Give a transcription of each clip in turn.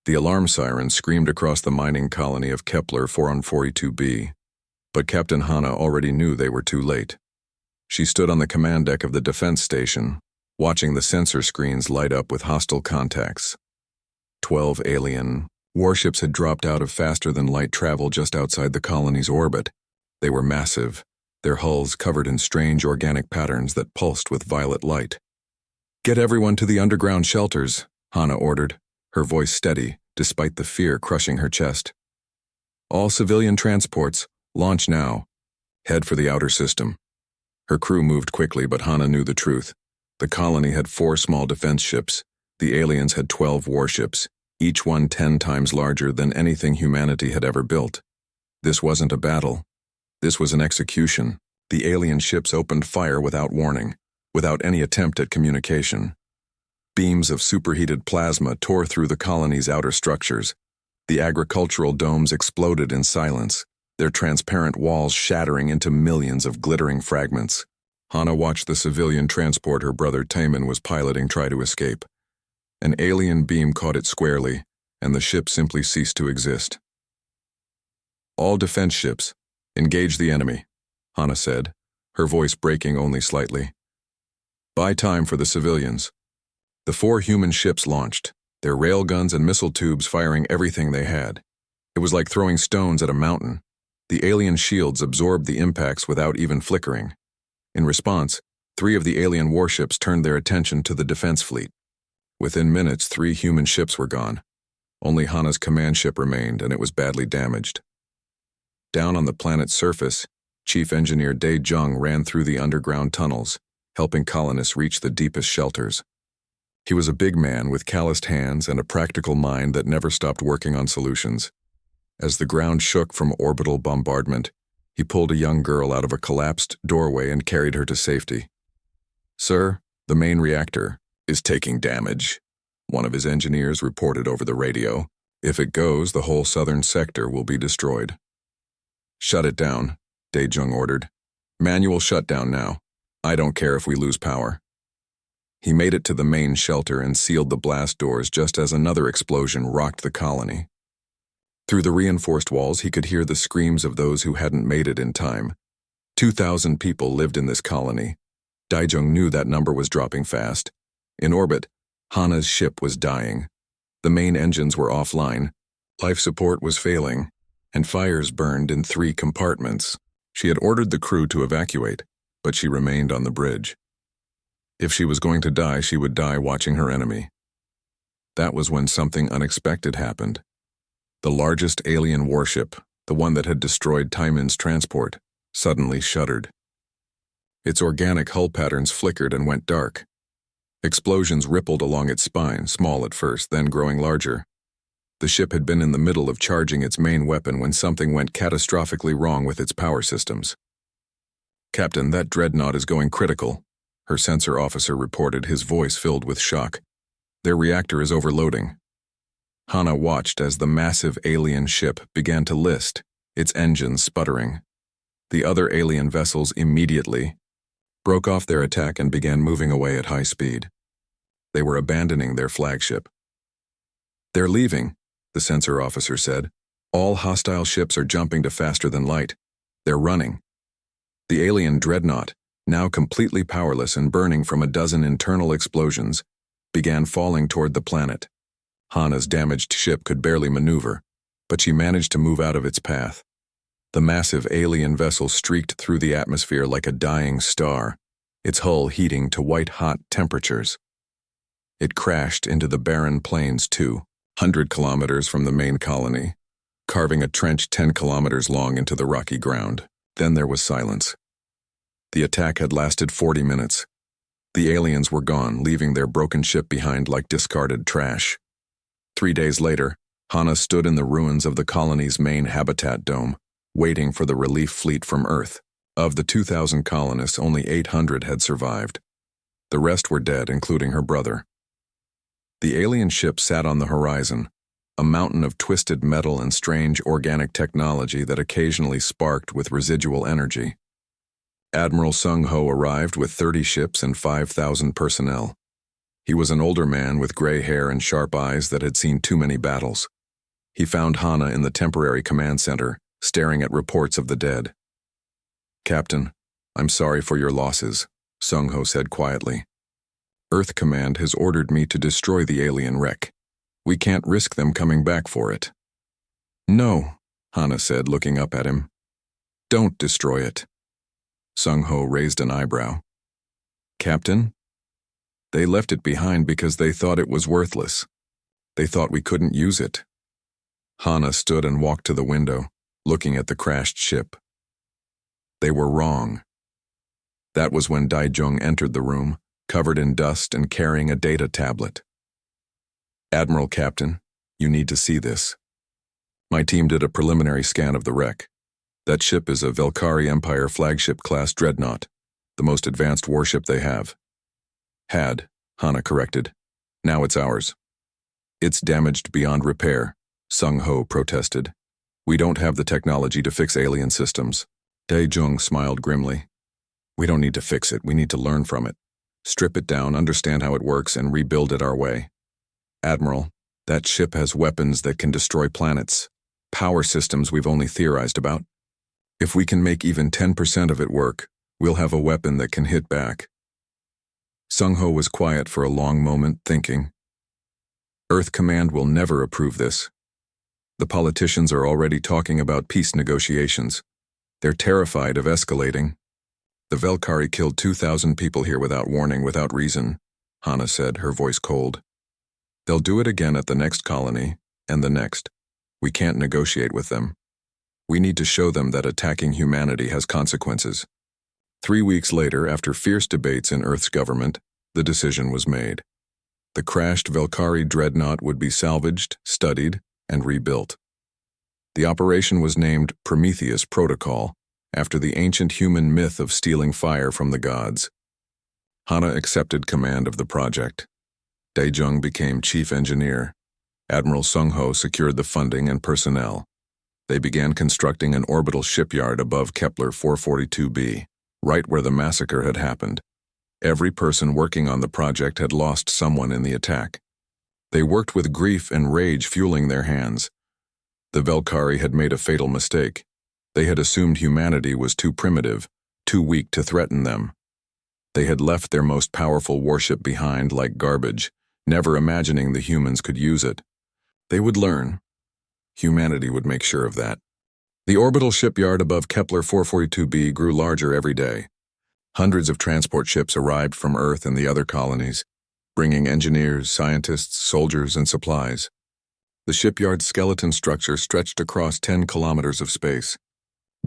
The alarm siren screamed across the mining colony of Kepler 442b, but Captain Hana already knew they were too late. She stood on the command deck of the defense station, watching the sensor screens light up with hostile contacts. 12 alien warships had dropped out of faster-than-light travel just outside the colony's orbit. They were massive, their hulls covered in strange organic patterns that pulsed with violet light. "Get everyone to the underground shelters," Hana ordered, her voice steady, despite the fear crushing her chest. "All civilian transports, launch now. Head for the outer system." Her crew moved quickly, but Hana knew the truth. The colony had 4 small defense ships. The aliens had 12 warships, each one 10 times larger than anything humanity had ever built. This wasn't a battle. This was an execution. The alien ships opened fire without warning, without any attempt at communication. Beams of superheated plasma tore through the colony's outer structures. The agricultural domes exploded in silence, their transparent walls shattering into millions of glittering fragments. Hana watched the civilian transport her brother Taemin was piloting try to escape. An alien beam caught it squarely, and the ship simply ceased to exist. "All defense ships, engage the enemy," Hana said, her voice breaking only slightly. "Buy time for the civilians." The 4 human ships launched, their railguns and missile tubes firing everything they had. It was like throwing stones at a mountain. The alien shields absorbed the impacts without even flickering. In response, 3 of the alien warships turned their attention to the defense fleet. Within minutes, 3 human ships were gone. Only Hana's command ship remained, and it was badly damaged. Down on the planet's surface, Chief Engineer Dae Jung ran through the underground tunnels, helping colonists reach the deepest shelters. He was a big man with calloused hands and a practical mind that never stopped working on solutions. As the ground shook from orbital bombardment, he pulled a young girl out of a collapsed doorway and carried her to safety. "Sir, the main reactor is taking damage," one of his engineers reported over the radio. "If it goes, the whole southern sector will be destroyed." "Shut it down," Dae Jung ordered. "Manual shutdown now. I don't care if we lose power." He made it to the main shelter and sealed the blast doors just as another explosion rocked the colony. Through the reinforced walls, he could hear the screams of those who hadn't made it in time. 2,000 people lived in this colony. Dae Jung knew that number was dropping fast. In orbit, Hana's ship was dying. The main engines were offline, life support was failing, and fires burned in 3 compartments. She had ordered the crew to evacuate, but she remained on the bridge. If she was going to die, she would die watching her enemy. That was when something unexpected happened. The largest alien warship, the one that had destroyed Taemin's transport, suddenly shuddered. Its organic hull patterns flickered and went dark. Explosions rippled along its spine, small at first, then growing larger. The ship had been in the middle of charging its main weapon when something went catastrophically wrong with its power systems. "Captain, that dreadnought is going critical," her sensor officer reported, his voice filled with shock. "Their reactor is overloading." Hana watched as the massive alien ship began to list, its engines sputtering. The other alien vessels immediately broke off their attack and began moving away at high speed. They were abandoning their flagship. "They're leaving," the sensor officer said. "All hostile ships are jumping to faster than light. They're running." The alien dreadnought, now completely powerless and burning from a dozen internal explosions, began falling toward the planet. Hana's damaged ship could barely maneuver, but she managed to move out of its path. The massive alien vessel streaked through the atmosphere like a dying star, its hull heating to white-hot temperatures. It crashed into the barren plains 200 kilometers from the main colony, carving a trench 10 kilometers long into the rocky ground. Then there was silence. The attack had lasted 40 minutes. The aliens were gone, leaving their broken ship behind like discarded trash. 3 days later, Hana stood in the ruins of the colony's main habitat dome, waiting for the relief fleet from Earth. Of the 2,000 colonists, only 800 had survived. The rest were dead, including her brother. The alien ship sat on the horizon, a mountain of twisted metal and strange organic technology that occasionally sparked with residual energy. Admiral Sung Ho arrived with 30 ships and 5,000 personnel. He was an older man with gray hair and sharp eyes that had seen too many battles. He found Hana in the temporary command center, staring at reports of the dead. "Captain, I'm sorry for your losses," Sung-ho said quietly. "Earth Command has ordered me to destroy the alien wreck. We can't risk them coming back for it." "No," Hana said, looking up at him. "Don't destroy it." Sung-ho raised an eyebrow. "Captain? They left it behind because they thought it was worthless. They thought we couldn't use it." Hana stood and walked to the window, looking at the crashed ship. They were wrong. That was when Daijung entered the room, covered in dust and carrying a data tablet. "Admiral Captain, you need to see this. My team did a preliminary scan of the wreck. That ship is a Velkari Empire flagship-class dreadnought, the most advanced warship they have." "Had," Hana corrected. "Now it's ours." "It's damaged beyond repair," Sung-ho protested. "We don't have the technology to fix alien systems." Daijung smiled grimly. "We don't need to fix it, we need to learn from it. Strip it down, understand how it works, and rebuild it our way. Admiral, that ship has weapons that can destroy planets, power systems we've only theorized about. If we can make even 10% of it work, we'll have a weapon that can hit back." Sung-ho was quiet for a long moment, thinking. "Earth Command will never approve this. The politicians are already talking about peace negotiations. They're terrified of escalating." "The Velkari killed 2,000 people here without warning, without reason," Hana said, her voice cold. "They'll do it again at the next colony, and the next. We can't negotiate with them. We need to show them that attacking humanity has consequences." 3 weeks later, after fierce debates in Earth's government, the decision was made. The crashed Velkari dreadnought would be salvaged, studied, and rebuilt. The operation was named Prometheus Protocol, after the ancient human myth of stealing fire from the gods. Hana accepted command of the project. Daijung became chief engineer. Admiral Sung-ho secured the funding and personnel. They began constructing an orbital shipyard above Kepler 442b, right where the massacre had happened. Every person working on the project had lost someone in the attack. They worked with grief and rage fueling their hands. The Velkari had made a fatal mistake. They had assumed humanity was too primitive, too weak to threaten them. They had left their most powerful warship behind like garbage, never imagining the humans could use it. They would learn. Humanity would make sure of that. The orbital shipyard above Kepler 442b grew larger every day. Hundreds of transport ships arrived from Earth and the other colonies, bringing engineers, scientists, soldiers, and supplies. The shipyard's skeleton structure stretched across 10 kilometers of space,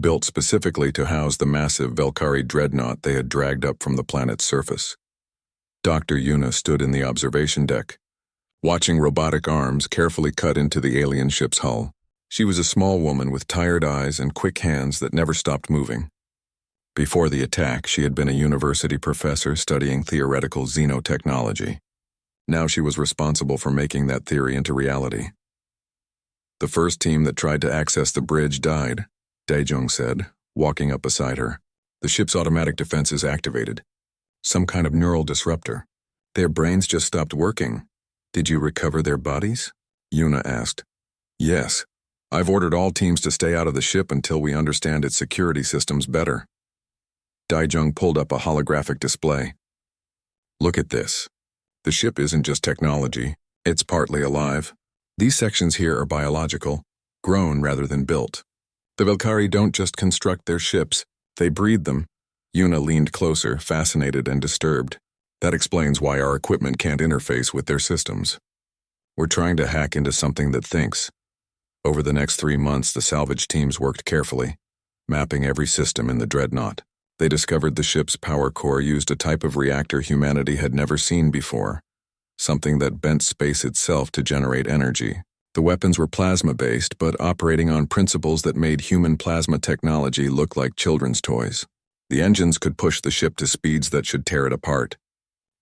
built specifically to house the massive Velkari dreadnought they had dragged up from the planet's surface. Dr. Yuna stood in the observation deck, watching robotic arms carefully cut into the alien ship's hull. She was a small woman with tired eyes and quick hands that never stopped moving. Before the attack, she had been a university professor studying theoretical xenotechnology. Now she was responsible for making that theory into reality. "The first team that tried to access the bridge died," Daijung said, walking up beside her. "The ship's automatic defenses activated. Some kind of neural disruptor. Their brains just stopped working." "Did you recover their bodies?" Yuna asked. "Yes. I've ordered all teams to stay out of the ship until we understand its security systems better." Daijung pulled up a holographic display. "Look at this. The ship isn't just technology, it's partly alive. These sections here are biological, grown rather than built. The Velkari don't just construct their ships, they breed them." Yuna leaned closer, fascinated and disturbed. "That explains why our equipment can't interface with their systems. We're trying to hack into something that thinks." Over the next 3 months, the salvage teams worked carefully, mapping every system in the dreadnought. They discovered the ship's power core used a type of reactor humanity had never seen before, something that bent space itself to generate energy. The weapons were plasma-based, but operating on principles that made human plasma technology look like children's toys. The engines could push the ship to speeds that should tear it apart,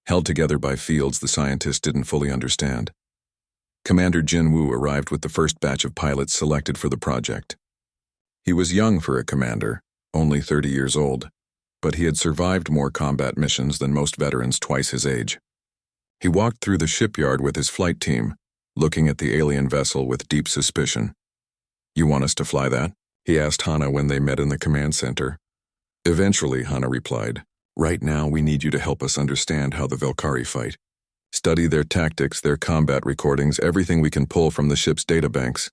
held together by fields the scientists didn't fully understand. Commander Jin Woo arrived with the first batch of pilots selected for the project. He was young for a commander, only 30 years old, but he had survived more combat missions than most veterans twice his age. He walked through the shipyard with his flight team, looking at the alien vessel with deep suspicion. "You want us to fly that?" he asked Hana when they met in the command center. "Eventually," Hana replied. "Right now, we need you to help us understand how the Velkari fight. Study their tactics, their combat recordings, everything we can pull from the ship's databanks."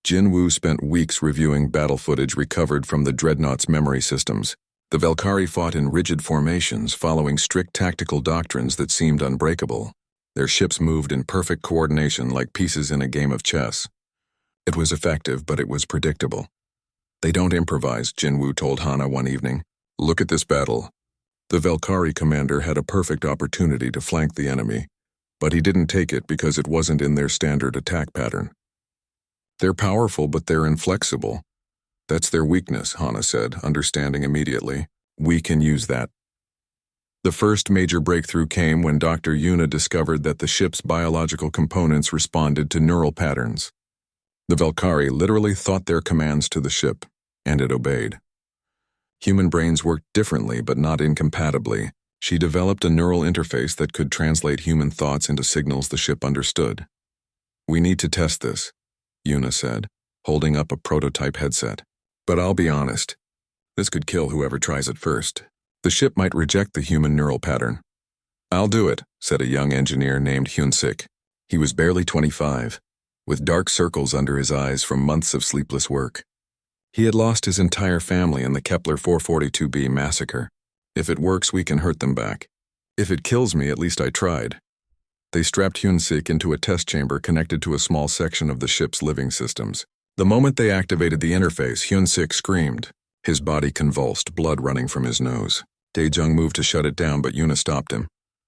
Jinwoo spent weeks reviewing battle footage recovered from the Dreadnought's memory systems. The Velkari fought in rigid formations, following strict tactical doctrines that seemed unbreakable. Their ships moved in perfect coordination like pieces in a game of chess. It was effective, but it was predictable. "They don't improvise," Jinwoo told Hana one evening. "Look at this battle. The Velkari commander had a perfect opportunity to flank the enemy, but he didn't take it because it wasn't in their standard attack pattern. They're powerful, but they're inflexible. That's their weakness," Hana said, understanding immediately. "We can use that." The first major breakthrough came when Dr. Yuna discovered that the ship's biological components responded to neural patterns. The Velkari literally thought their commands to the ship, and it obeyed. Human brains worked differently but not incompatibly. She developed a neural interface that could translate human thoughts into signals the ship understood. "We need to test this," Yuna said, holding up a prototype headset. "But I'll be honest, this could kill whoever tries it first. The ship might reject the human neural pattern." "I'll do it," said a young engineer named Hyun-sik. He was barely 25, with dark circles under his eyes from months of sleepless work. He had lost his entire family in the Kepler 442b massacre. "If it works, we can hurt them back. If it kills me, at least I tried." They strapped Hyun-sik into a test chamber connected to a small section of the ship's living systems. The moment they activated the interface, Hyun-sik screamed. His body convulsed, blood running from his nose. Dae-jung moved to shut it down, but Yuna stopped him.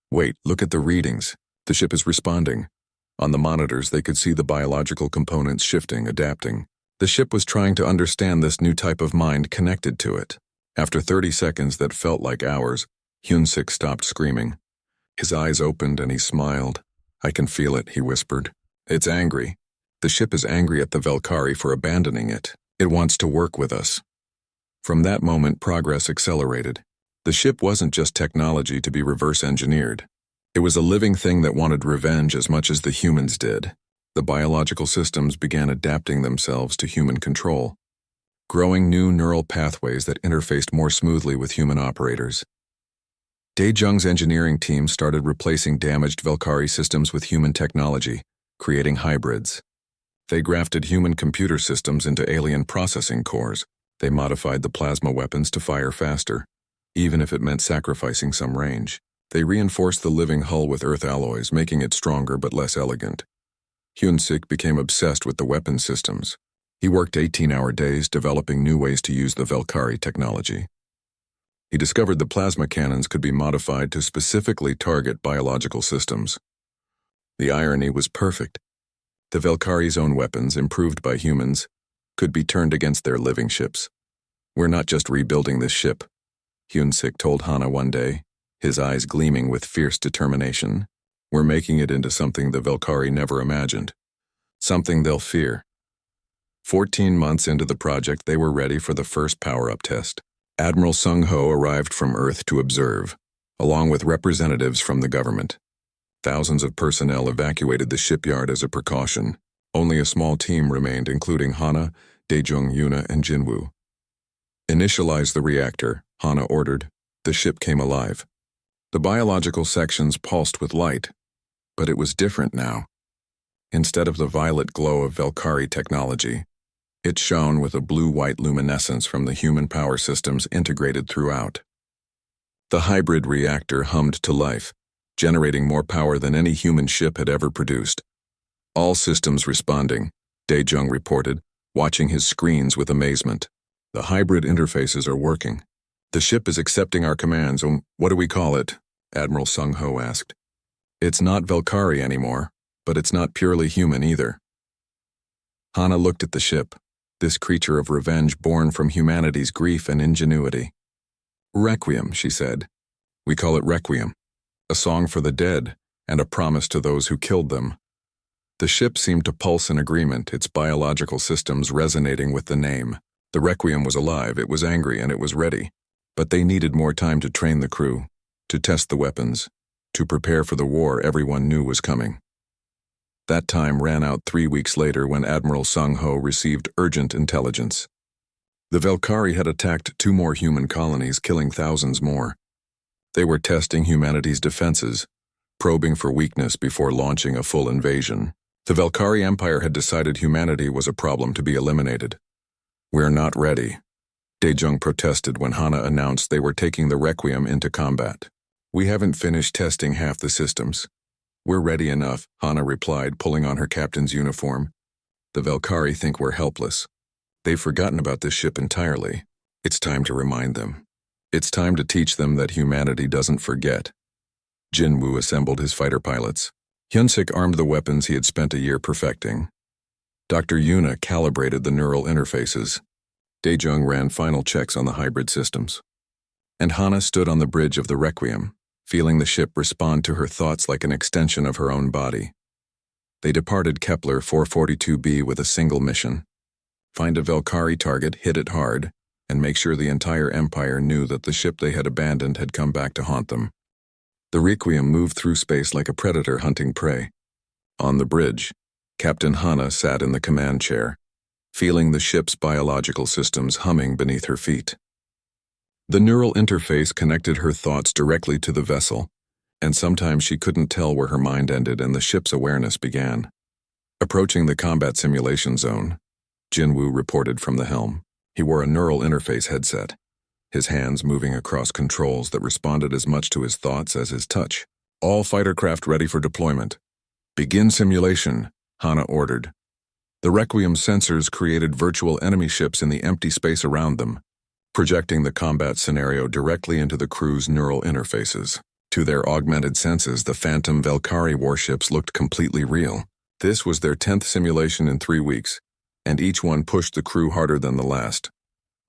"Wait, look at the readings. The ship is responding." On the monitors, they could see the biological components shifting, adapting. The ship was trying to understand this new type of mind connected to it. After 30 seconds that felt like hours, Hyun-sik stopped screaming. His eyes opened and he smiled. "I can feel it," he whispered. "It's angry. The ship is angry at the Velkari for abandoning it. It wants to work with us." From that moment, progress accelerated. The ship wasn't just technology to be reverse-engineered. It was a living thing that wanted revenge as much as the humans did. The biological systems began adapting themselves to human control, growing new neural pathways that interfaced more smoothly with human operators. Dae-jung's engineering team started replacing damaged Velkari systems with human technology, creating hybrids. They grafted human computer systems into alien processing cores. They modified the plasma weapons to fire faster, even if it meant sacrificing some range. They reinforced the living hull with earth alloys, making it stronger but less elegant. Hyun-sik became obsessed with the weapon systems. He worked 18-hour days developing new ways to use the Velkari technology. He discovered the plasma cannons could be modified to specifically target biological systems. The irony was perfect. The Velkari's own weapons, improved by humans, could be turned against their living ships. "We're not just rebuilding this ship," Hyun-sik told Hana one day, his eyes gleaming with fierce determination. "We're making it into something the Velkari never imagined. Something they'll fear." 14 months into the project, they were ready for the first power-up test. Admiral Sung-ho arrived from Earth to observe, along with representatives from the government. Thousands of personnel evacuated the shipyard as a precaution. Only a small team remained, including Hana, Dae-jung, Yuna, and Jinwoo. "Initialize the reactor," Hana ordered. The ship came alive. The biological sections pulsed with light, but it was different now. Instead of the violet glow of Velkari technology, it shone with a blue-white luminescence from the human power systems integrated throughout. The hybrid reactor hummed to life, generating more power than any human ship had ever produced. "All systems responding," Dae-jung reported, watching his screens with amazement. "The hybrid interfaces are working. The ship is accepting our commands. What do we call it?" Admiral Sung-ho asked. "It's not Velkari anymore, but it's not purely human either." Hana looked at the ship, this creature of revenge born from humanity's grief and ingenuity. "Requiem," she said. "We call it Requiem, a song for the dead and a promise to those who killed them." The ship seemed to pulse in agreement, its biological systems resonating with the name. The Requiem was alive, it was angry, and it was ready. But they needed more time to train the crew, to test the weapons, to prepare for the war everyone knew was coming. That time ran out 3 weeks later when Admiral Sung-ho received urgent intelligence. The Velkari had attacked 2 more human colonies, killing thousands more. They were testing humanity's defenses, probing for weakness before launching a full invasion. The Velkari Empire had decided humanity was a problem to be eliminated. "We're not ready," Daejung protested when Hana announced they were taking the Requiem into combat. "We haven't finished testing half the systems." "We're ready enough," Hana replied, pulling on her captain's uniform. "The Velkari think we're helpless. They've forgotten about this ship entirely. It's time to remind them. It's time to teach them that humanity doesn't forget." Jinwoo assembled his fighter pilots. Hyunsik armed the weapons he had spent a year perfecting. Dr. Yuna calibrated the neural interfaces. Daejung ran final checks on the hybrid systems. And Hana stood on the bridge of the Requiem, feeling the ship respond to her thoughts like an extension of her own body. They departed Kepler 442b with a single mission: find a Velkari target, hit it hard, and make sure the entire Empire knew that the ship they had abandoned had come back to haunt them. The Requiem moved through space like a predator hunting prey. On the bridge, Captain Hana sat in the command chair, feeling the ship's biological systems humming beneath her feet. The neural interface connected her thoughts directly to the vessel, and sometimes she couldn't tell where her mind ended and the ship's awareness began. Approaching the combat simulation zone, Jinwoo reported from the helm. He wore a neural interface headset, his hands moving across controls that responded as much to his thoughts as his touch. "All fighter craft ready for deployment. Begin simulation," Hana ordered. The Requiem sensors created virtual enemy ships in the empty space around them, projecting the combat scenario directly into the crew's neural interfaces. To their augmented senses, the phantom Velkari warships looked completely real. This was their 10th simulation in 3 weeks, and each one pushed the crew harder than the last.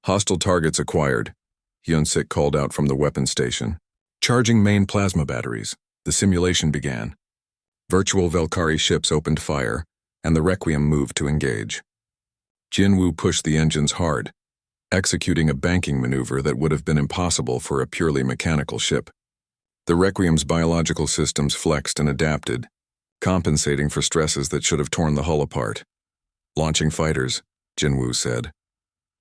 "Hostile targets acquired," Hyunsik called out from the weapon station. Charging main plasma batteries, the simulation began. Virtual Velkari ships opened fire, and the Requiem moved to engage. Jinwoo pushed the engines hard, executing a banking maneuver that would have been impossible for a purely mechanical ship. The Requiem's biological systems flexed and adapted, compensating for stresses that should have torn the hull apart. "Launching fighters," Jinwoo said.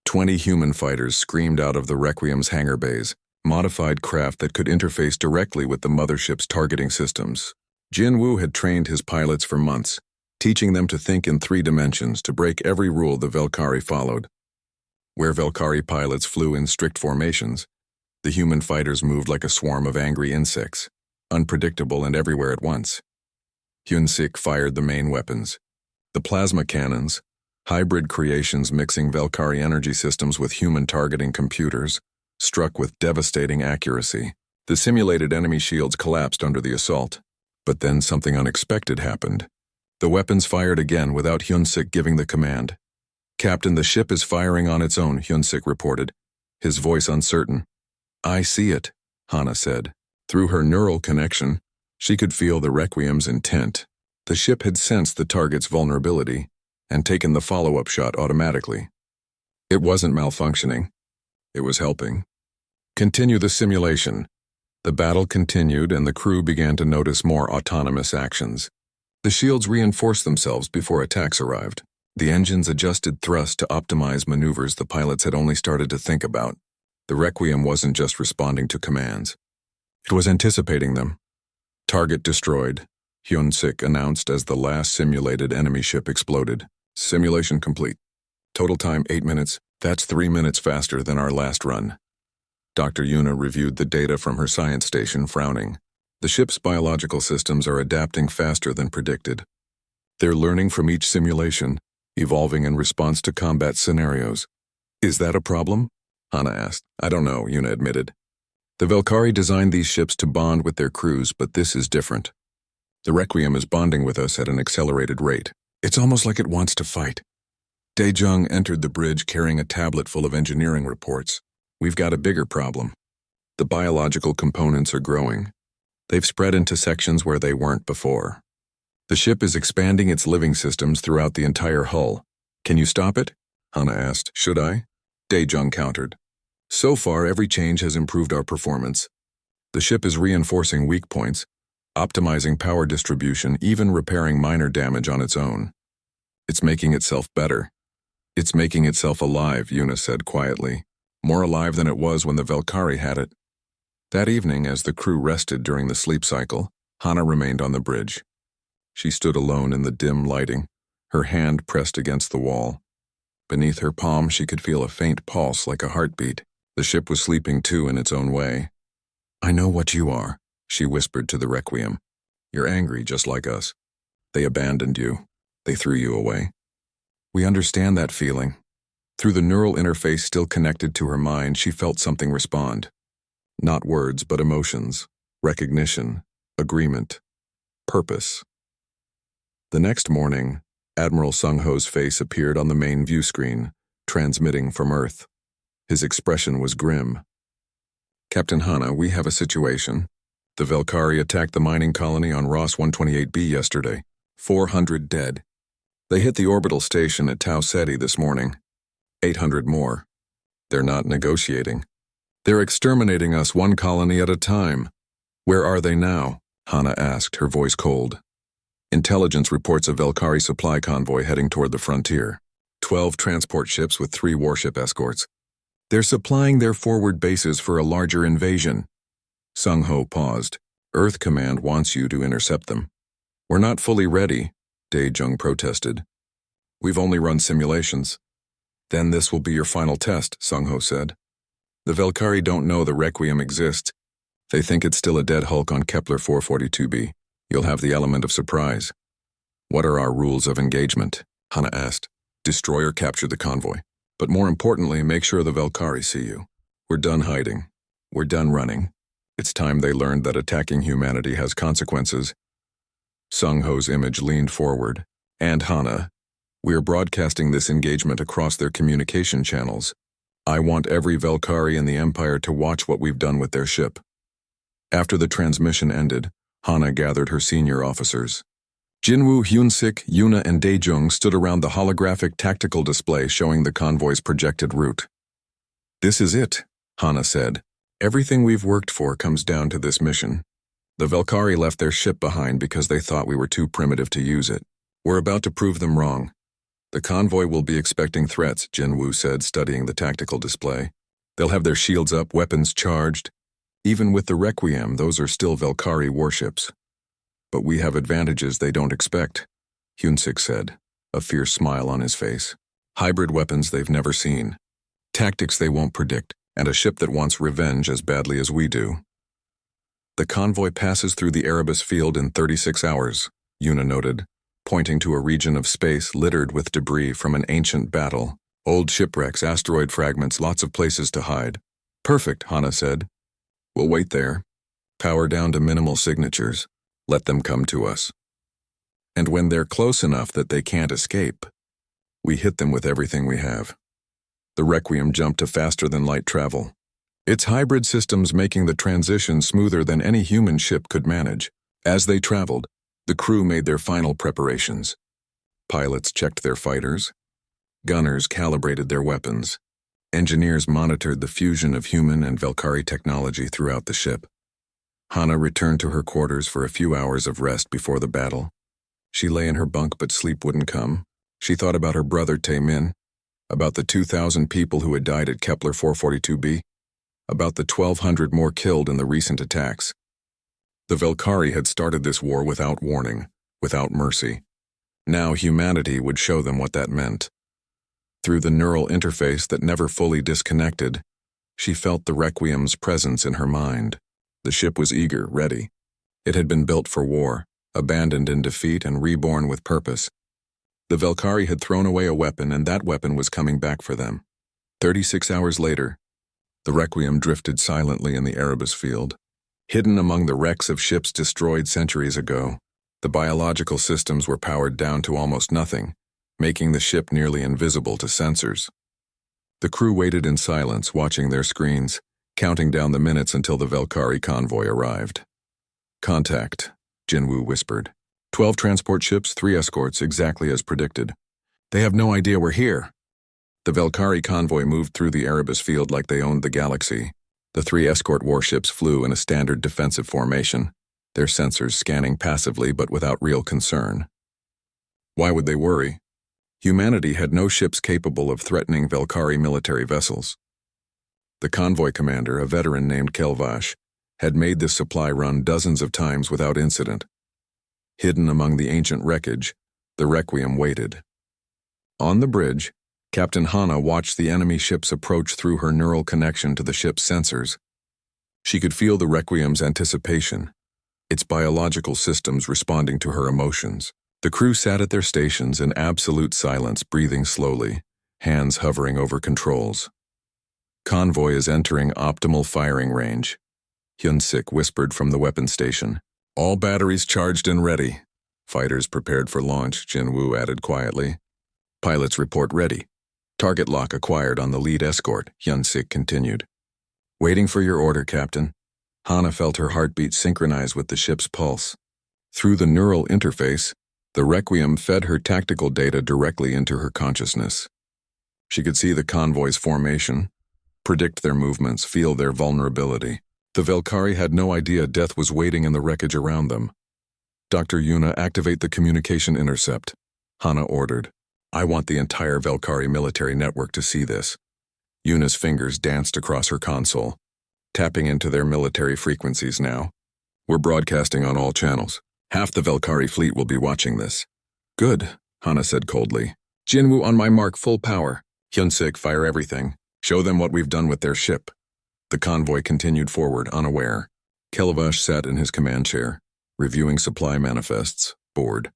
20 human fighters screamed out of the Requiem's hangar bays, modified craft that could interface directly with the mothership's targeting systems. Jinwoo had trained his pilots for months, teaching them to think in 3 dimensions to break every rule the Velkari followed. Where Velkari pilots flew in strict formations, the human fighters moved like a swarm of angry insects, unpredictable and everywhere at once. Hyunsik fired the main weapons. The plasma cannons, hybrid creations mixing Velkari energy systems with human targeting computers, struck with devastating accuracy. The simulated enemy shields collapsed under the assault. But then something unexpected happened. The weapons fired again without Hyunsik giving the command. "Captain, the ship is firing on its own," Hyunsik reported, his voice uncertain. "I see it," Hana said. Through her neural connection, she could feel the Requiem's intent. The ship had sensed the target's vulnerability and taken the follow-up shot automatically. It wasn't malfunctioning. It was helping. "Continue the simulation." The battle continued and the crew began to notice more autonomous actions. The shields reinforced themselves before attacks arrived. The engines adjusted thrust to optimize maneuvers the pilots had only started to think about. The Requiem wasn't just responding to commands. It was anticipating them. "Target destroyed," Hyunsik announced as the last simulated enemy ship exploded. "Simulation complete. Total time 8 minutes. That's 3 minutes faster than our last run." Dr. Yuna reviewed the data from her science station, frowning. The ship's biological systems are adapting faster than predicted. They're learning from each simulation, evolving in response to combat scenarios. "Is that a problem?" Hana asked. "I don't know," Yuna admitted. "The Velkari designed these ships to bond with their crews, but this is different. The Requiem is bonding with us at an accelerated rate. It's almost like it wants to fight." Daejung entered the bridge carrying a tablet full of engineering reports. "We've got a bigger problem. The biological components are growing. They've spread into sections where they weren't before. The ship is expanding its living systems throughout the entire hull. Can you stop it?" Hana asked. "Should I?" Daejung countered. "So far, every change has improved our performance. The ship is reinforcing weak points, optimizing power distribution, even repairing minor damage on its own. It's making itself better. It's making itself alive, Yuna said quietly, more alive than it was when the Valkyrie had it. That evening, as the crew rested during the sleep cycle, Hana remained on the bridge. She stood alone in the dim lighting, her hand pressed against the wall. Beneath her palm, she could feel a faint pulse like a heartbeat. The ship was sleeping too in its own way. "I know what you are," she whispered to the Requiem. "You're angry just like us. They abandoned you. They threw you away. We understand that feeling." Through the neural interface still connected to her mind, she felt something respond. Not words, but emotions, recognition, agreement, purpose. The next morning, Admiral Sung-ho's face appeared on the main view screen, transmitting from Earth. His expression was grim. "Captain Hana, we have a situation. The Valkyrie attacked the mining colony on Ross 128b yesterday. 400 dead. They hit the orbital station at Tau Ceti this morning. 800 more. They're not negotiating. They're exterminating us one colony at a time." "Where are they now?" Hana asked, her voice cold. "Intelligence reports a Valkyrie supply convoy heading toward the frontier. 12 transport ships with 3 warship escorts. They're supplying their forward bases for a larger invasion." Sung-ho paused. "Earth Command wants you to intercept them." "We're not fully ready," Dae-jung protested. "We've only run simulations." "Then this will be your final test," Sung-ho said. "The Valkyrie don't know the Requiem exists. They think it's still a dead hulk on Kepler 442b. You'll have the element of surprise." "What are our rules of engagement?" Hana asked. "Destroy or capture the convoy. But more importantly, make sure the Valkyrie see you. We're done hiding. We're done running. It's time they learned that attacking humanity has consequences." Sung-ho's image leaned forward. "And Hana, we are broadcasting this engagement across their communication channels. I want every Valkyrie in the Empire to watch what we've done with their ship." After the transmission ended, Hana gathered her senior officers. Jinwoo, Hyunsik, Yuna, and Dae-jung stood around the holographic tactical display showing the convoy's projected route. "This is it," Hana said. "Everything we've worked for comes down to this mission. The Valkyrie left their ship behind because they thought we were too primitive to use it. We're about to prove them wrong. The convoy will be expecting threats," Jinwoo said, studying the tactical display. "They'll have their shields up, weapons charged. Even with the Requiem, those are still Valkyrie warships. But we have advantages they don't expect," Hyunsik said, a fierce smile on his face. "Hybrid weapons they've never seen. Tactics they won't predict, and a ship that wants revenge as badly as we do." "The convoy passes through the Erebus field in 36 hours, Yuna noted, pointing to a region of space littered with debris from an ancient battle. Old shipwrecks, asteroid fragments, lots of places to hide. "Perfect," Hana said. "We'll wait there. Power down to minimal signatures. Let them come to us. And when they're close enough that they can't escape, we hit them with everything we have." The Requiem jumped to faster-than-light travel. Its hybrid systems making the transition smoother than any human ship could manage. As they traveled, the crew made their final preparations. Pilots checked their fighters. Gunners calibrated their weapons. Engineers monitored the fusion of human and Valkyrie technology throughout the ship. Hana returned to her quarters for a few hours of rest before the battle. She lay in her bunk, but sleep wouldn't come. She thought about her brother Tae-min, about the 2,000 people who had died at Kepler 442b, about the 1,200 more killed in the recent attacks. The Valkyrie had started this war without warning, without mercy. Now humanity would show them what that meant. Through the neural interface that never fully disconnected, she felt the Requiem's presence in her mind. The ship was eager, ready. It had been built for war, abandoned in defeat and reborn with purpose. The Valkyrie had thrown away a weapon, and that weapon was coming back for them. 36 hours later, the Requiem drifted silently in the Erebus field. Hidden among the wrecks of ships destroyed centuries ago, the biological systems were powered down to almost nothing, making the ship nearly invisible to sensors. The crew waited in silence, watching their screens, counting down the minutes until the Valkyrie convoy arrived. "Contact," Jinwoo whispered. 12 transport ships, 3 escorts, exactly as predicted. "They have no idea we're here." The Valkyrie convoy moved through the Erebus field like they owned the galaxy. The 3 escort warships flew in a standard defensive formation. their sensors scanning passively but without real concern. Why would they worry? Humanity had no ships capable of threatening Velkari military vessels. The convoy commander, a veteran named Kelvash, had made this supply run dozens of times without incident. Hidden among the ancient wreckage, the Requiem waited. On the bridge, Captain Hana watched the enemy ships approach through her neural connection to the ship's sensors. She could feel the Requiem's anticipation, its biological systems responding to her emotions. The crew sat at their stations in absolute silence, breathing slowly, hands hovering over controls. Convoy is entering optimal firing range, Hyun-sik whispered from the weapons station. All batteries charged and ready. Fighters prepared for launch, Jin-woo added quietly. Pilots report ready. Target lock acquired on the lead escort, Hyun-sik continued. Waiting for your order, Captain. Hana felt her heartbeat synchronize with the ship's pulse. Through the neural interface, the Requiem fed her tactical data directly into her consciousness. She could see the convoy's formation, predict their movements, feel their vulnerability. The Velkari had no idea death was waiting in the wreckage around them. Dr. Yuna, activate the communication intercept, Hana ordered. I want the entire Velkari military network to see this. Yuna's fingers danced across her console, tapping into their military frequencies now. We're broadcasting on all channels. Half the Velkari fleet will be watching this. Good, Hana said coldly. Jinwoo on my mark, full power. Hyun-sik, fire everything. Show them what we've done with their ship. The convoy continued forward, unaware. Kelvash sat in his command chair, reviewing supply manifests, bored.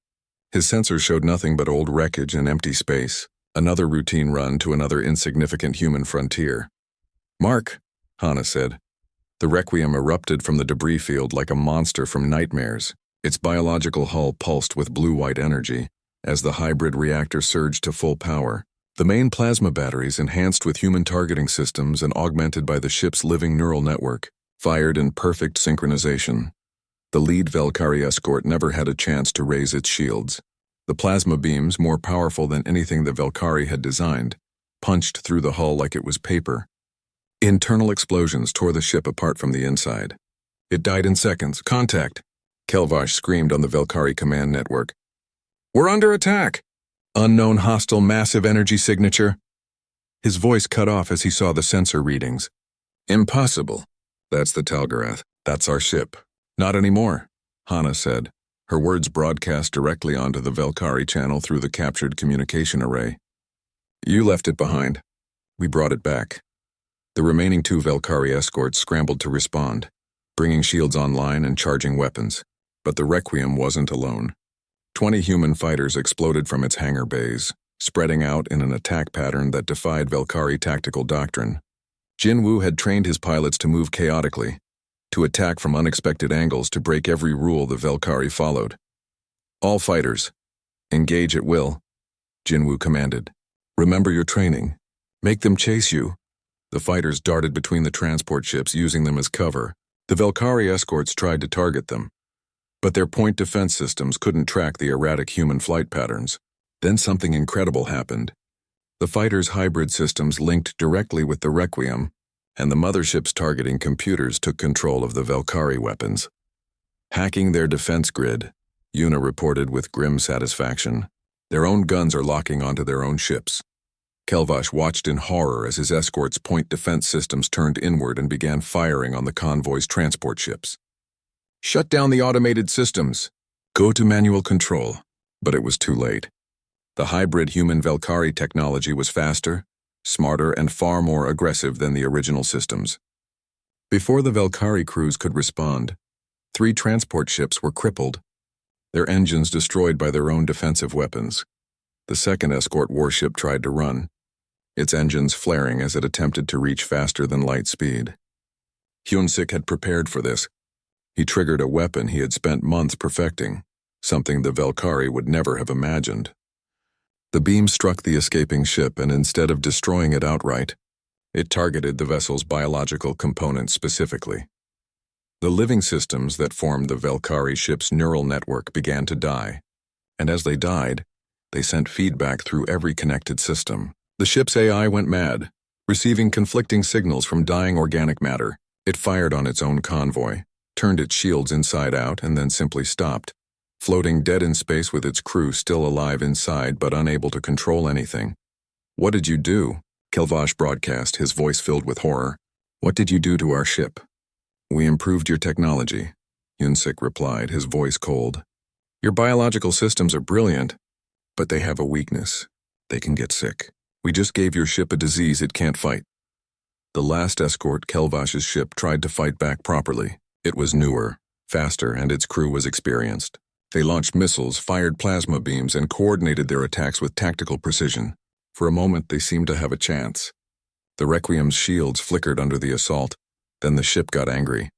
His sensors showed nothing but old wreckage and empty space, another routine run to another insignificant human frontier. Mark, Hana said. The Requiem erupted from the debris field like a monster from nightmares. Its biological hull pulsed with blue-white energy as the hybrid reactor surged to full power. The main plasma batteries, enhanced with human targeting systems and augmented by the ship's living neural network, fired in perfect synchronization. The lead Velkari escort never had a chance to raise its shields. The plasma beams, more powerful than anything the Velkari had designed, punched through the hull like it was paper. Internal explosions tore the ship apart from the inside. It died in seconds. Contact! Kelvash screamed on the Velkari command network. We're under attack! Unknown hostile massive energy signature. His voice cut off as he saw the sensor readings. Impossible. That's the Talgarath. That's our ship. Not anymore, Hana said, her words broadcast directly onto the Velkari channel through the captured communication array. You left it behind. We brought it back. The remaining 2 Velkari escorts scrambled to respond, bringing shields online and charging weapons. But the Requiem wasn't alone. 20 human fighters exploded from its hangar bays, spreading out in an attack pattern that defied Velkari tactical doctrine. Jin-woo had trained his pilots to move chaotically, to attack from unexpected angles to break every rule the Velkari followed. All fighters, engage at will, Jin-woo commanded. Remember your training. Make them chase you. The fighters darted between the transport ships, using them as cover. The Velkari escorts tried to target them, but their point defense systems couldn't track the erratic human flight patterns. Then something incredible happened. The fighters' hybrid systems linked directly with the Requiem, and the mothership's targeting computers took control of the Velkari weapons. Hacking their defense grid, Yuna reported with grim satisfaction. Their own guns are locking onto their own ships. Kelvash watched in horror as his escorts' point defense systems turned inward and began firing on the convoy's transport ships. Shut down the automated systems. Go to manual control. But it was too late. The hybrid human Velkari technology was faster, smarter, and far more aggressive than the original systems. Before the Velkari crews could respond, 3 transport ships were crippled, their engines destroyed by their own defensive weapons. The second escort warship tried to run, its engines flaring as it attempted to reach faster than light speed. Hyun-sik had prepared for this. He triggered a weapon he had spent months perfecting, something the Velkari would never have imagined. The beam struck the escaping ship, and instead of destroying it outright, it targeted the vessel's biological components specifically. The living systems that formed the Velkari ship's neural network began to die, and as they died, they sent feedback through every connected system. The ship's AI went mad, receiving conflicting signals from dying organic matter. It fired on its own convoy, turned its shields inside out, and then simply stopped, floating dead in space with its crew still alive inside but unable to control anything. "What did you do?" Kelvash broadcast, his voice filled with horror. "What did you do to our ship?" "We improved your technology," Yunsik replied, his voice cold. "Your biological systems are brilliant, but they have a weakness. They can get sick. We just gave your ship a disease it can't fight." The last escort, Kelvash's ship, tried to fight back properly. It was newer, faster, and its crew was experienced. They launched missiles, fired plasma beams, and coordinated their attacks with tactical precision. For a moment, they seemed to have a chance. The Requiem's shields flickered under the assault. Then the ship got angry.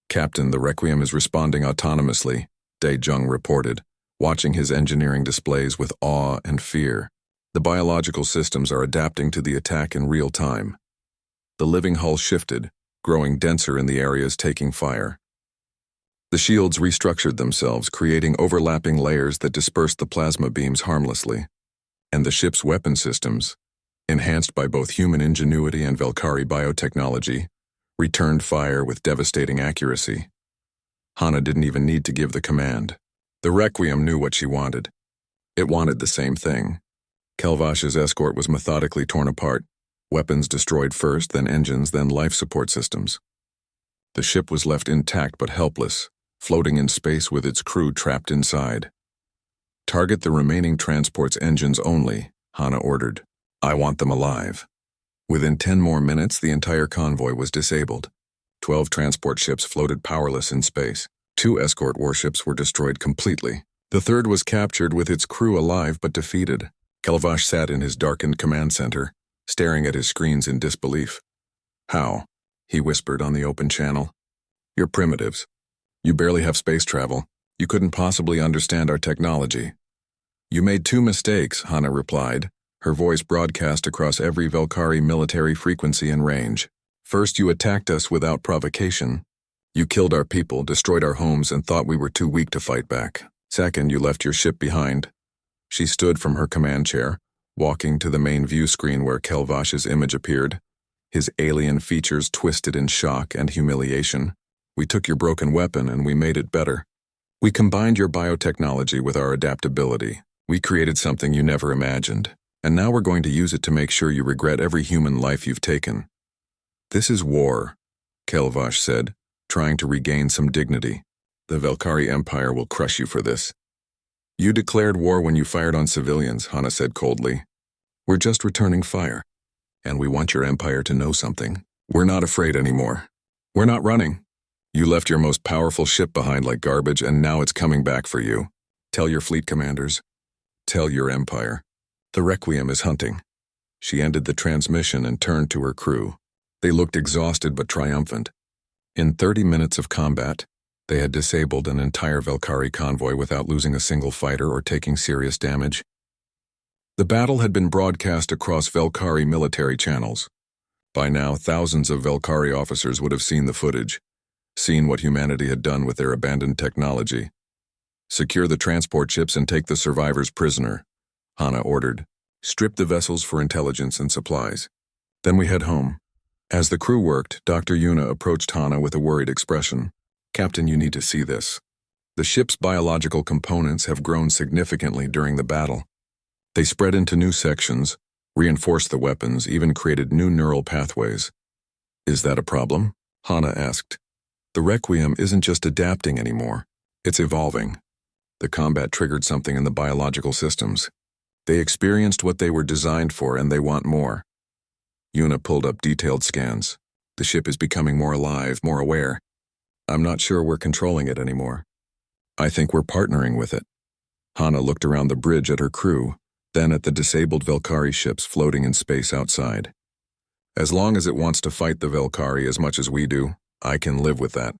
"Captain, the Requiem is responding autonomously," Dae-jung reported, watching his engineering displays with awe and fear. "The biological systems are adapting to the attack in real time." The living hull shifted, growing denser in the areas taking fire. The shields restructured themselves, creating overlapping layers that dispersed the plasma beams harmlessly. And the ship's weapon systems, enhanced by both human ingenuity and Velkari biotechnology, returned fire with devastating accuracy. Hana didn't even need to give the command. The Requiem knew what she wanted. It wanted the same thing. Kelvash's escort was methodically torn apart, weapons destroyed first, then engines, then life support systems. The ship was left intact but helpless, floating in space with its crew trapped inside. "Target the remaining transport's engines only," Hana ordered. "I want them alive." Within 10 more minutes, the entire convoy was disabled. 12 transport ships floated powerless in space. 2 escort warships were destroyed completely. The third was captured with its crew alive but defeated. Kelvash sat in his darkened command center, staring at his screens in disbelief. "How?" he whispered on the open channel. "You're primitives. You barely have space travel. You couldn't possibly understand our technology." "You made 2 mistakes," Hana replied, her voice broadcast across every Velkari military frequency and range. "First, you attacked us without provocation. You killed our people, destroyed our homes, and thought we were too weak to fight back. Second, you left your ship behind." She stood from her command chair, walking to the main view screen where Kelvash's image appeared, his alien features twisted in shock and humiliation. "We took your broken weapon and we made it better. We combined your biotechnology with our adaptability. We created something you never imagined, and now we're going to use it to make sure you regret every human life you've taken." "This is war," Kelvash said, trying to regain some dignity. "The Velkari Empire will crush you for this." "You declared war when you fired on civilians," Hana said coldly. "We're just returning fire. And we want your empire to know something. We're not afraid anymore. We're not running. You left your most powerful ship behind like garbage, and now it's coming back for you. Tell your fleet commanders. Tell your empire. The Requiem is hunting." She ended the transmission and turned to her crew. They looked exhausted but triumphant. In 30 minutes of combat, they had disabled an entire Velkari convoy without losing a single fighter or taking serious damage. The battle had been broadcast across Velkari military channels. By now, thousands of Velkari officers would have seen the footage, seen what humanity had done with their abandoned technology. "Secure the transport ships and take the survivors prisoner," Hana ordered. "Strip the vessels for intelligence and supplies. Then we head home." As the crew worked, Dr. Yuna approached Hana with a worried expression. "Captain, you need to see this. The ship's biological components have grown significantly during the battle. They spread into new sections, reinforced the weapons, even created new neural pathways." "Is that a problem?" Hana asked. "The Requiem isn't just adapting anymore. It's evolving. The combat triggered something in the biological systems. They experienced what they were designed for, and they want more." Yuna pulled up detailed scans. "The ship is becoming more alive, more aware. I'm not sure we're controlling it anymore. I think we're partnering with it." Hana looked around the bridge at her crew, then at the disabled Velkari ships floating in space outside. "As long as it wants to fight the Velkari as much as we do, I can live with that."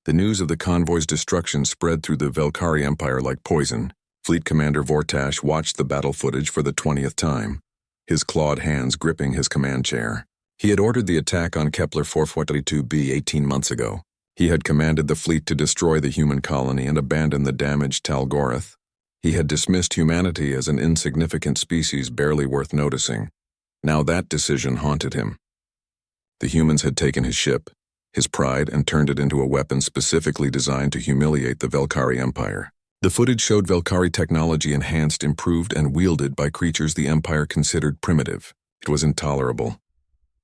The news of the convoy's destruction spread through the Velkari Empire like poison. Fleet Commander Vortash watched the battle footage for the 20th time, his clawed hands gripping his command chair. He had ordered the attack on Kepler 442b 18 months ago. He had commanded the fleet to destroy the human colony and abandon the damaged Talgorath. He had dismissed humanity as an insignificant species barely worth noticing. Now that decision haunted him. The humans had taken his ship, his pride, and turned it into a weapon specifically designed to humiliate the Velkari Empire. The footage showed Velkari technology enhanced, improved, and wielded by creatures the Empire considered primitive. It was intolerable.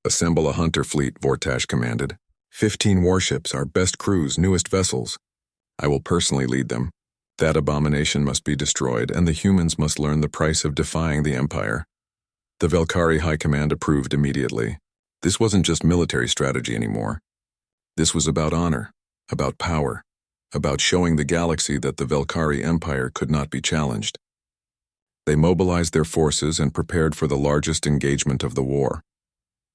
"Assemble a hunter fleet," Vortash commanded. 15 warships, our best crews, newest vessels. I will personally lead them. That abomination must be destroyed, and the humans must learn the price of defying the Empire. The Velkari High Command approved immediately. This wasn't just military strategy anymore. This was about honor, about power, about showing the galaxy that the Velkari Empire could not be challenged. They mobilized their forces and prepared for the largest engagement of the war.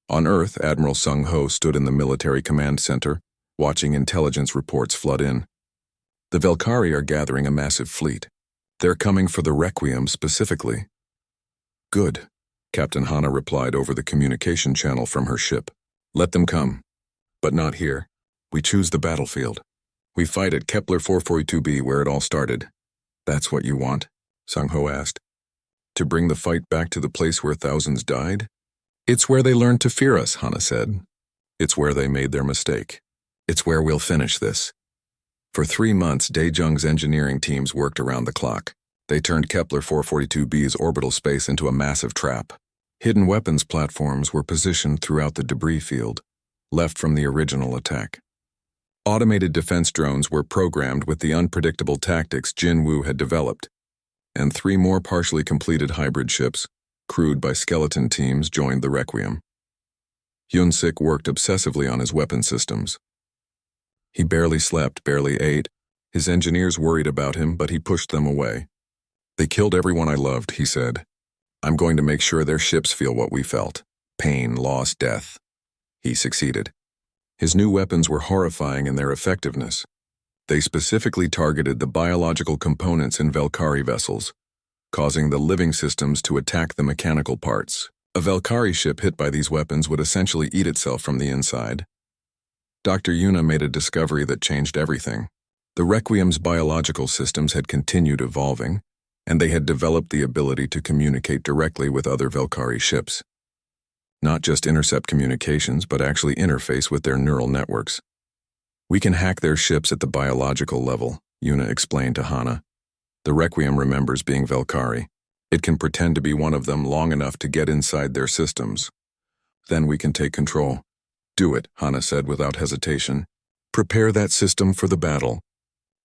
On Earth, Admiral Sung Ho stood in the military command center, watching intelligence reports flood in. The Velkari are gathering a massive fleet. They're coming for the Requiem specifically. Good, Captain Hana replied over the communication channel from her ship. Let them come. But not here. We choose the battlefield. We fight at Kepler 442b where it all started. That's what you want? Sung Ho asked. To bring the fight back to the place where thousands died? It's where they learned to fear us, Hana said. It's where they made their mistake. It's where we'll finish this. For 3 months, Daejung's engineering teams worked around the clock. They turned Kepler 442b's orbital space into a massive trap. Hidden weapons platforms were positioned throughout the debris field, left from the original attack. Automated defense drones were programmed with the unpredictable tactics Jin Woo had developed, and 3 more partially completed hybrid ships, crewed by skeleton teams, joined the Requiem. Hyun-sik worked obsessively on his weapon systems. He barely slept, barely ate. His engineers worried about him, but he pushed them away. They killed everyone I loved, he said. I'm going to make sure their ships feel what we felt. Pain, loss, death. He succeeded. His new weapons were horrifying in their effectiveness. They specifically targeted the biological components in Velkari vessels, causing the living systems to attack the mechanical parts. A Velkari ship hit by these weapons would essentially eat itself from the inside. Dr. Yuna made a discovery that changed everything. The Requiem's biological systems had continued evolving, and they had developed the ability to communicate directly with other Velkari ships. Not just intercept communications, but actually interface with their neural networks. We can hack their ships at the biological level, Yuna explained to Hana. The Requiem remembers being Velkari. It can pretend to be one of them long enough to get inside their systems. Then we can take control. Do it, Hana said without hesitation. Prepare that system for the battle.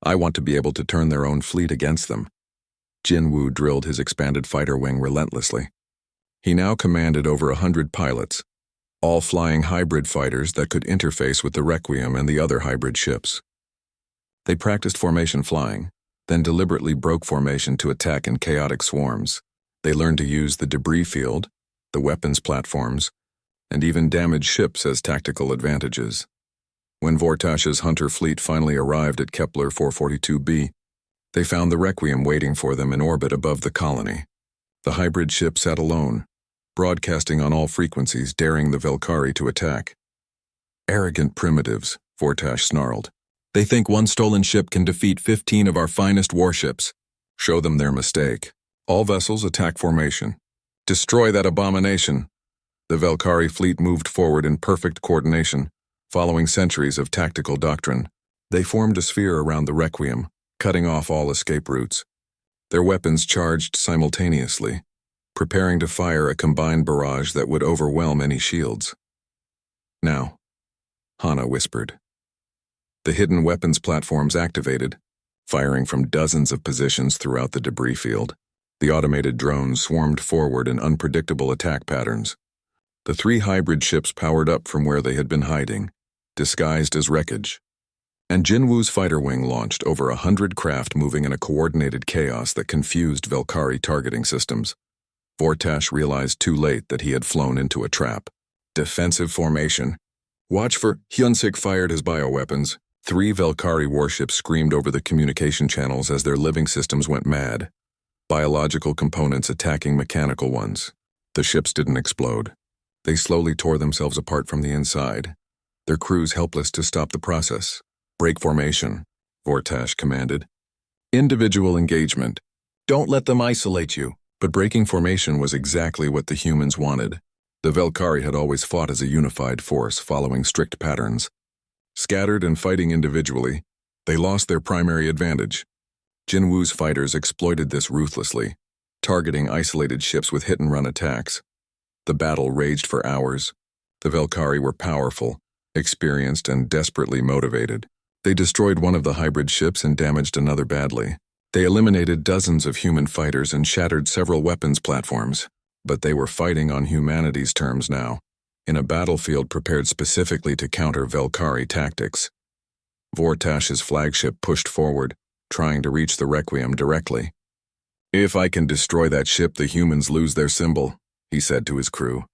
I want to be able to turn their own fleet against them. Jin Woo drilled his expanded fighter wing relentlessly. He now commanded over 100 pilots, all flying hybrid fighters that could interface with the Requiem and the other hybrid ships. They practiced formation flying, then deliberately broke formation to attack in chaotic swarms. They learned to use the debris field, the weapons platforms, and even damage ships as tactical advantages. When Vortash's hunter fleet finally arrived at Kepler 442b, they found the Requiem waiting for them in orbit above the colony. The hybrid ship sat alone, broadcasting on all frequencies, daring the Velkari to attack. Arrogant primitives, Vortash snarled. They think one stolen ship can defeat 15 of our finest warships. Show them their mistake. All vessels attack formation. Destroy that abomination. The Velkari fleet moved forward in perfect coordination, following centuries of tactical doctrine. They formed a sphere around the Requiem, cutting off all escape routes. Their weapons charged simultaneously, preparing to fire a combined barrage that would overwhelm any shields. Now, Hana whispered. The hidden weapons platforms activated, firing from dozens of positions throughout the debris field. The automated drones swarmed forward in unpredictable attack patterns. The 3 hybrid ships powered up from where they had been hiding, disguised as wreckage. And Jin Woo's fighter wing launched over 100 craft moving in a coordinated chaos that confused Velkari targeting systems. Vortash realized too late that he had flown into a trap. Defensive formation. Watch for Hyun-sik fired his bioweapons. 3 Velkari warships screamed over the communication channels as their living systems went mad. Biological components attacking mechanical ones. The ships didn't explode. They slowly tore themselves apart from the inside, their crews helpless to stop the process. Break formation, Vortash commanded. Individual engagement. Don't let them isolate you. But breaking formation was exactly what the humans wanted. The Velkari had always fought as a unified force, following strict patterns. Scattered and fighting individually, they lost their primary advantage. Jinwu's fighters exploited this ruthlessly, targeting isolated ships with hit-and-run attacks. The battle raged for hours. The Velkari were powerful, experienced, and desperately motivated. They destroyed one of the hybrid ships and damaged another badly. They eliminated dozens of human fighters and shattered several weapons platforms. But they were fighting on humanity's terms now, in a battlefield prepared specifically to counter Velkari tactics. Vortash's flagship pushed forward, trying to reach the Requiem directly. "If I can destroy that ship, the humans lose their symbol," he said to his crew.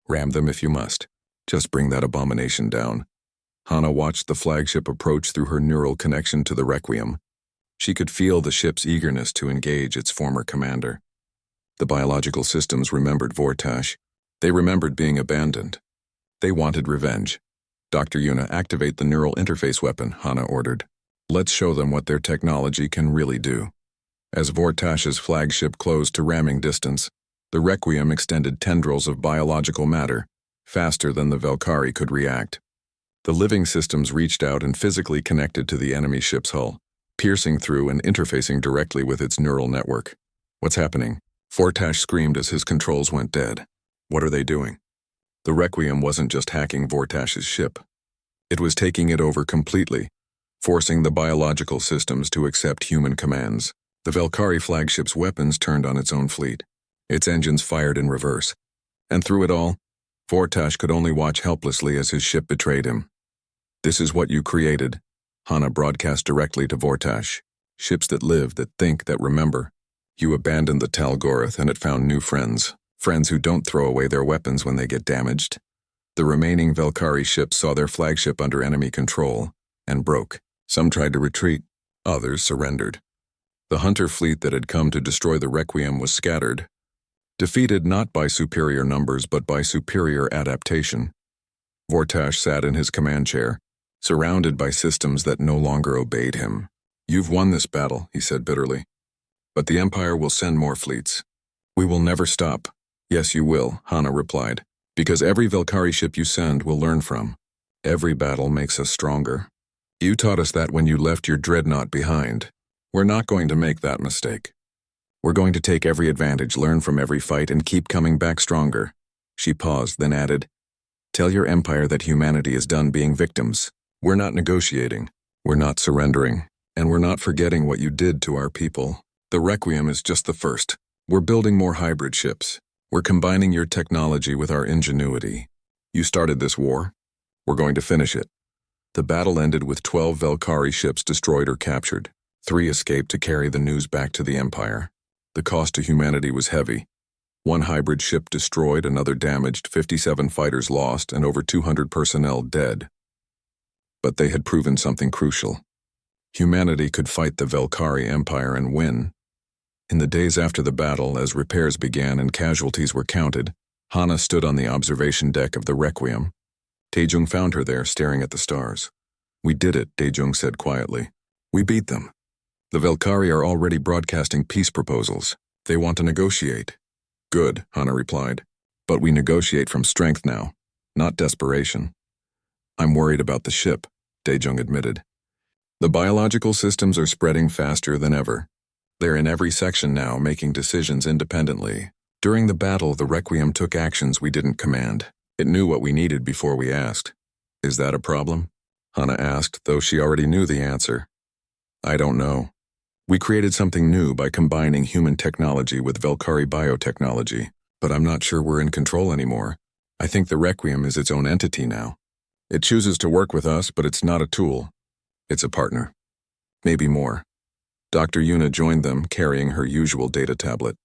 "Ram them if you must. Just bring that abomination down." Hana watched the flagship approach through her neural connection to the Requiem. She could feel the ship's eagerness to engage its former commander. The biological systems remembered Vortash. They remembered being abandoned. They wanted revenge. "Dr. Yuna, activate the neural interface weapon," Hana ordered. "Let's show them what their technology can really do." As Vortash's flagship closed to ramming distance, the Requiem extended tendrils of biological matter, faster than the Velkari could react. The living systems reached out and physically connected to the enemy ship's hull, piercing through and interfacing directly with its neural network. "What's happening?" Vortash screamed as his controls went dead. "What are they doing?" The Requiem wasn't just hacking Vortash's ship. It was taking it over completely, forcing the biological systems to accept human commands. The Velkari flagship's weapons turned on its own fleet. Its engines fired in reverse. And through it all, Vortash could only watch helplessly as his ship betrayed him. "This is what you created," Hana broadcast directly to Vortash. "Ships that live, that think, that remember. You abandoned the Talgoroth and it found new friends. Friends who don't throw away their weapons when they get damaged." The remaining Velkari ships saw their flagship under enemy control and broke. Some tried to retreat. Others surrendered. The hunter fleet that had come to destroy the Requiem was scattered, defeated not by superior numbers but by superior adaptation. Vortash sat in his command chair, surrounded by systems that no longer obeyed him. "You've won this battle," he said bitterly. "But the Empire will send more fleets. We will never stop." "Yes, you will," Hana replied, "because every Velkari ship you send will learn from. Every battle makes us stronger. You taught us that when you left your dreadnought behind. We're not going to make that mistake. We're going to take every advantage, learn from every fight, and keep coming back stronger." She paused, then added, "Tell your Empire that humanity is done being victims. We're not negotiating. We're not surrendering. And we're not forgetting what you did to our people. The Requiem is just the first. We're building more hybrid ships. We're combining your technology with our ingenuity. You started this war. We're going to finish it." The battle ended with 12 Velkari ships destroyed or captured. 3 escaped to carry the news back to the Empire. The cost to humanity was heavy. 1 hybrid ship destroyed, another damaged, 57 fighters lost, and over 200 personnel dead. But they had proven something crucial. Humanity could fight the Velkari Empire and win. In the days after the battle, as repairs began and casualties were counted, Hana stood on the observation deck of the Requiem. Taejung found her there, staring at the stars. "We did it," Taejung said quietly. "We beat them. The Velkari are already broadcasting peace proposals. They want to negotiate." "Good," Hana replied. "But we negotiate from strength now, not desperation." "I'm worried about the ship," Taejung admitted. "The biological systems are spreading faster than ever. They're in every section now, making decisions independently. During the battle, the Requiem took actions we didn't command. It knew what we needed before we asked." "Is that a problem?" Hana asked, though she already knew the answer. "I don't know. We created something new by combining human technology with Velkari biotechnology, but I'm not sure we're in control anymore. I think the Requiem is its own entity now. It chooses to work with us, but it's not a tool. It's a partner. Maybe more." Dr. Yuna joined them, carrying her usual data tablet.